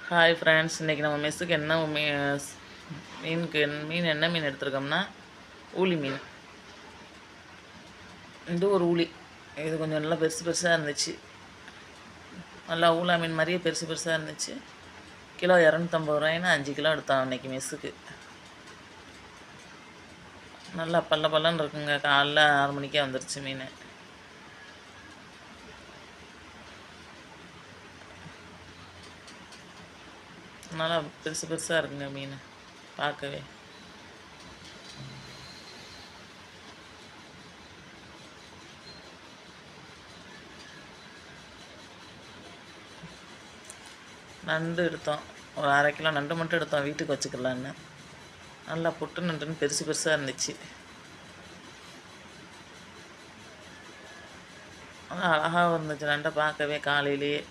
Hi friends, இன்றைக்கி நம்ம மெஸ்ஸுக்கு என்ன மீன் என்ன மீன் எடுத்துருக்கோம்னா ஊளி மீன். இது ஒரு ஊளி. இது கொஞ்சம் நல்லா பெருசு பெருசாக இருந்துச்சு. நல்லா ஊளா மீன் மாதிரியே பெருசு பெருசாக இருந்துச்சு. கிலோ 250 ரூபாயின்னு 5 கிலோ எடுத்தோம் அன்றைக்கி மெஸ்ஸுக்கு. நல்லா பல்லன்னு இருக்குங்க. காலைல 6 மணிக்கே வந்துருச்சு மீன். நல்லா பெருசு பெருசாக இருக்குங்க மீன் பார்க்கவே. நண்டு எடுத்தோம். ஒரு 1/2 கிலோ நண்டு மட்டும் எடுத்தோம் வீட்டுக்கு வச்சுக்கலான்னு. நல்லா புட்டு நண்டுன்னு பெருசு பெருசாக இருந்துச்சு. ஆனால் அழகாகவும் இருந்துச்சு நண்டை பார்க்கவே காலையிலேயே.